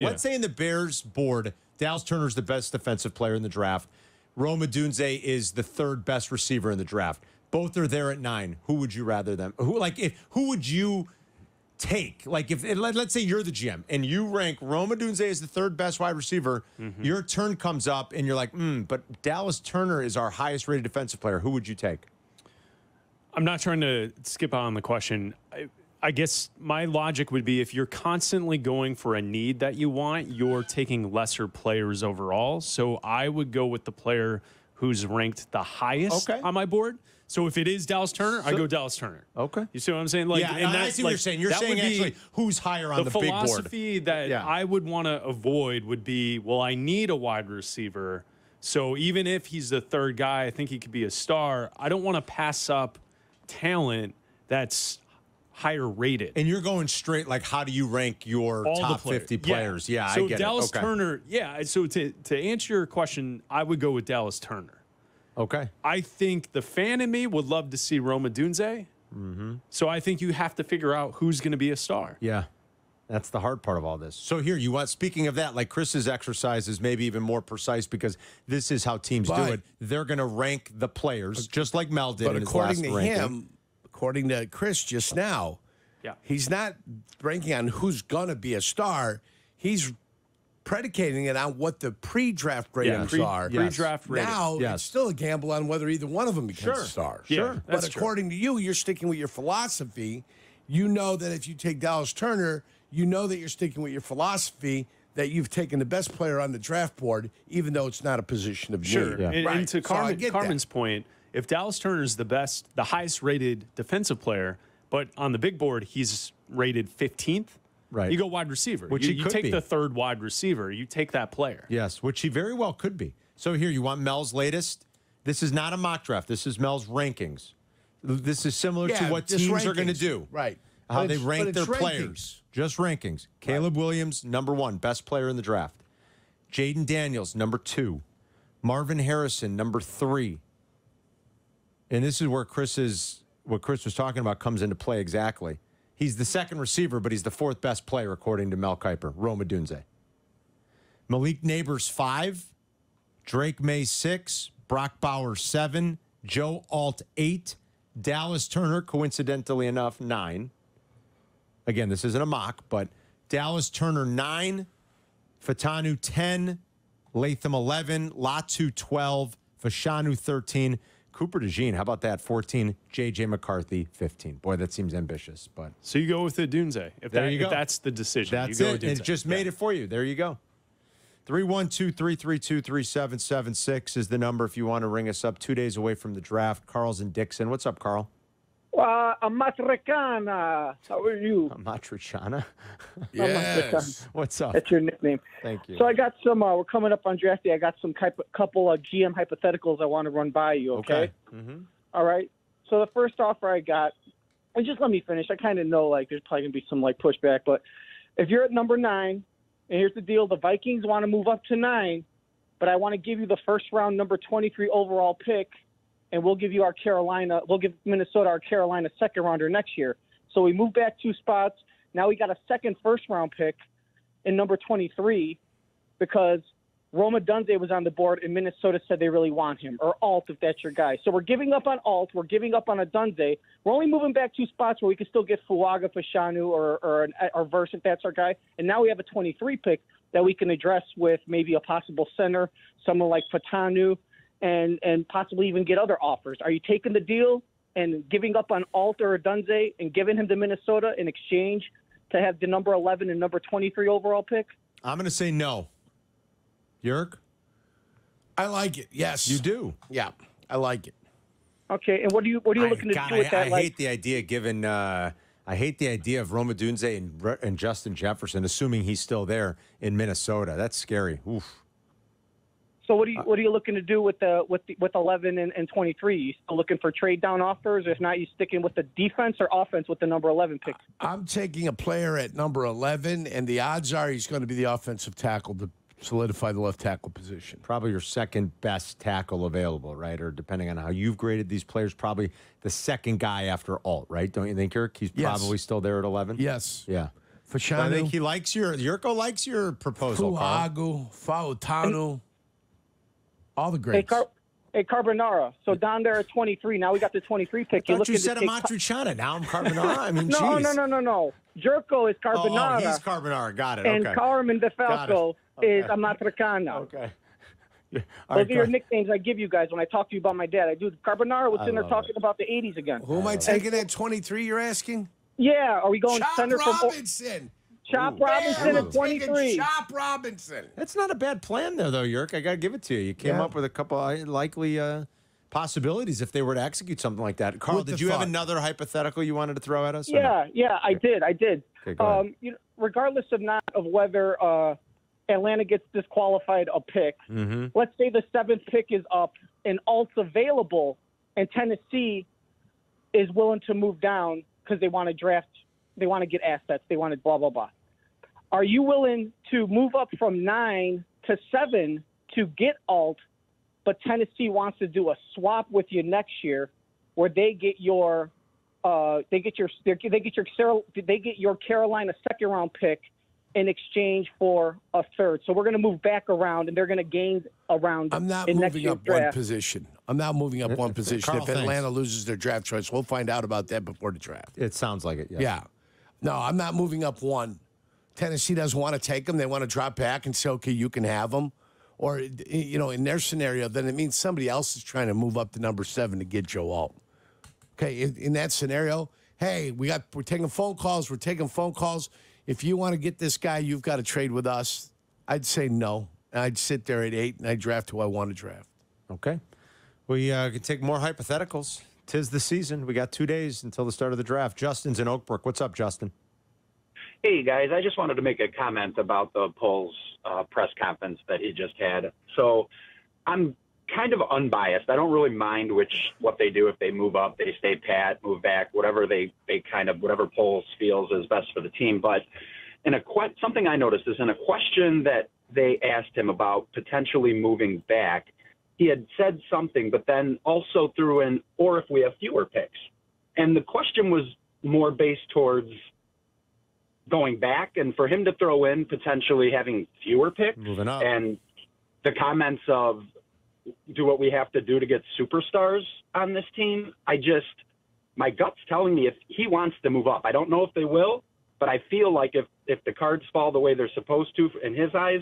Yeah. Let's say in the Bears board, Dallas Turner's the best defensive player in the draft. Rome Odunze is the third best receiver in the draft. Both are there at 9. Who would you rather them? Who would you take? Like if let's say you're the GM and you rank Rome Odunze as the third best wide receiver, your turn comes up and you're like, but Dallas Turner is our highest rated defensive player. Who would you take? I'm not trying to skip out on the question. I guess my logic would be if you're constantly going for a need that you want, you're taking lesser players overall. So I would go with the player who's ranked the highest on my board. So if it is Dallas Turner, I go Dallas Turner. Okay. You see what I'm saying? Like, Yeah, and I see what you're saying. You're saying actually who's higher on the big board. The philosophy that I would want to avoid would be, well, I need a wide receiver. So even if he's the third guy, I think he could be a star. I don't want to pass up talent that's higher rated. And you're going straight, like, how do you rank your top 50 players? Yeah, so I get Dallas it. Okay. Turner, so to answer your question, I would go with Dallas Turner. Okay. I think the fan in me would love to see Rome Odunze. So I think you have to figure out who's going to be a star. Yeah. That's the hard part of all this. So here, speaking of that, like Chris's exercise is maybe even more precise because this is how teams do it. They're going to rank the players, just like Mel did in his last ranking. But according to him, according to Chris just now, he's not ranking on who's going to be a star. He's predicating it on what the pre-draft ratings are. Pre-draft ratings. Now, it's still a gamble on whether either one of them becomes a star. But according to you, you're sticking with your philosophy. You know that if you take Dallas Turner, you know that you're sticking with your philosophy that you've taken the best player on the draft board, even though it's not a position of need. And to Carmen's point, if Dallas Turner is the highest rated defensive player, but on the big board, he's rated 15th, you go wide receiver. Which you take the third wide receiver. You take that player. Yes, which he very well could be. So here, you want Mel's latest? This is not a mock draft. This is Mel's rankings. This is similar to what teams are going to do. Right. How they rank their players. Just rankings. Caleb Williams, number 1, best player in the draft. Jaden Daniels, number 2. Marvin Harrison, number 3. And this is where what Chris was talking about comes into play exactly. He's the second receiver, but he's the 4th best player, according to Mel Kiper, Rome Odunze. Malik Neighbors, 5. Drake May, 6. Brock Bowers, 7. Joe Alt, 8. Dallas Turner, coincidentally enough, 9. Again, this isn't a mock, but Dallas Turner, 9. Fatanu, 10. Latham, 11. Latu, 12. Fashanu, 13. Cooper DeJean, how about that? 14. J.J. McCarthy, 15. Boy, that seems ambitious. But so you go with Odunze. If that's the decision. That's you go it. And it just made it for you. There you go. 312-332-3776 is the number if you want to ring us up. 2 days away from the draft. Carl's in Dixon. What's up, Carl? Amat Rekana. How are you? Amat Rekana? Yes. What's up? That's your nickname. Thank you. So I got some, we're coming up on draft day. I got some couple of GM hypotheticals I want to run by you, okay? All right. So the first offer I got, and just let me finish. I kind of know, there's probably going to be some, pushback. But if you're at number 9, and here's the deal, the Vikings want to move up to 9, but I want to give you the first round number 23 overall pick, and we'll give Minnesota our Carolina second rounder next year. So we move back 2 spots. Now we got a second first round pick in number 23 because Rome Odunze was on the board and Minnesota said they really want him, or Alt if that's your guy. So we're giving up on Alt. We're giving up on Odunze. We're only moving back 2 spots where we can still get Fuaga, Fashanu, or Verse if that's our guy. And now we have a 23 pick that we can address with maybe a possible center, someone like Fatanu, and possibly even get other offers. Are you taking the deal and giving up on Alt or Odunze and giving him to Minnesota in exchange to have the number 11 and number 23 overall pick? I'm going to say no. Yerk? I like it. Yes. You do? Yeah, I like it. Okay, and what are you looking to do with that? I hate the idea given I hate the idea of Rome Odunze and Justin Jefferson, assuming he's still there in Minnesota. That's scary. Oof. So what are you looking to do with 11 and 23? You still looking for trade down offers? If not, you sticking with the defense or offense with the number 11 pick? I'm taking a player at number 11, and the odds are he's going to be the offensive tackle to solidify the left tackle position. Probably your second best tackle available, right? Or depending on how you've graded these players, probably the second guy after Alt, right? Don't you think, Eric? He's probably still there at 11? Yes. Yeah. Fashanu. I think Jurko likes your proposal, Carl. Fuagu, Fautanu. All the greats. Hey, Carbonara. So down there at 23, now we got the 23 pick. I thought you said Amat. Now I'm Carbonara. I mean, no. Jurko is Carbonara. Oh, he's Carbonara. Got it. And okay. Carmen Defalco is Amatricana. Okay. Those are your nicknames I give you guys when I talk to you about my dad. I do. Carbonara was in there talking about the 80s again. Who am I taking at 23, you're asking? Yeah. Are we going Chop center Robinson. Chop Robinson at 23. Chop Robinson. That's not a bad plan, though, Jurk. I got to give it to you. You came up with a couple likely possibilities if they were to execute something like that. Carl, did you have another hypothetical you wanted to throw at us? Yeah, I did. Okay, go ahead. Regardless of whether Atlanta gets disqualified a pick, let's say the 7th pick is up and Alt's available, and Tennessee is willing to move down because they want to draft, they want to get assets, they want to blah, blah, blah. Are you willing to move up from 9 to 7 to get Alt, but Tennessee wants to do a swap with you next year where they get your Carolina 2nd round pick in exchange for a 3rd. So we're going to move back around, and they're going to gain a round. I'm not moving up one position. If Atlanta loses their draft choice, we'll find out about that before the draft. It sounds like it, yeah. Yeah. No, I'm not moving up one. Tennessee doesn't want to take them. They want to drop back and say, okay, you can have them. Or, in their scenario, then it means somebody else is trying to move up to number 7 to get Joe Alt. Okay, in that scenario, hey, we're taking phone calls. If you want to get this guy, you've got to trade with us. I'd say no. I'd sit there at 8, and I'd draft who I want to draft. Okay. We can take more hypotheticals. 'Tis the season. We got 2 days until the start of the draft. Justin's in Oak Brook. What's up, Justin? Hey, guys. I just wanted to make a comment about the Poles press conference that he just had. So I'm kind of unbiased. I don't really mind what they do. If they move up, they stay pat, move back, whatever whatever Poles feels is best for the team. But something I noticed is in a question that they asked him about potentially moving back, he had said something, but then also threw in, or if we have fewer picks. And the question was more based towards going back, and for him to throw in potentially having fewer picks. Moving up. And the comments of do what we have to do to get superstars on this team. My gut's telling me if he wants to move up. I don't know if they will, but I feel like if the cards fall the way they're supposed to in his eyes,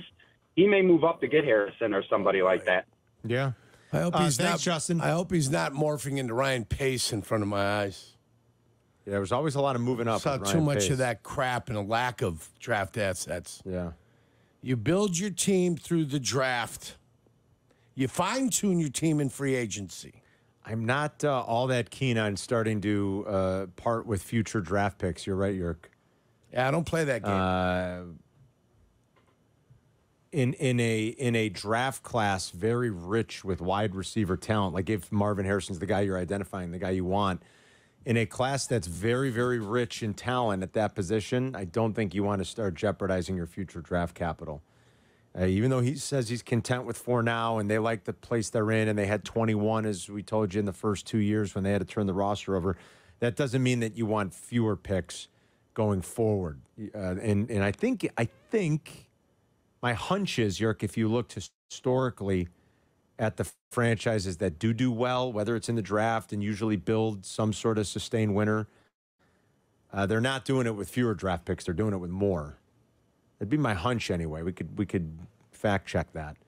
he may move up to get Harrison or somebody like that. Yeah. I hope thanks, Justin. I hope he's not morphing into Ryan Pace in front of my eyes. Yeah, there was always a lot of moving up. Saw too much of that crap and a lack of draft assets. Yeah. You build your team through the draft. You fine-tune your team in free agency. I'm not all that keen on starting to part with future draft picks. You're right, Jurk. Yeah, I don't play that game. In a draft class very rich with wide receiver talent, like if Marvin Harrison's the guy you're identifying, the guy you want, in a class that's very, very rich in talent at that position, I don't think you want to start jeopardizing your future draft capital. Even though he says he's content with 4 now and they like the place they're in and they had 21, as we told you, in the first 2 years when they had to turn the roster over, that doesn't mean that you want fewer picks going forward. And I think my hunch is, Jurk, if you looked historically at the franchises that do well, whether it's in the draft and usually build some sort of sustained winner, they're not doing it with fewer draft picks. They're doing it with more. That'd be my hunch anyway. We could fact check that.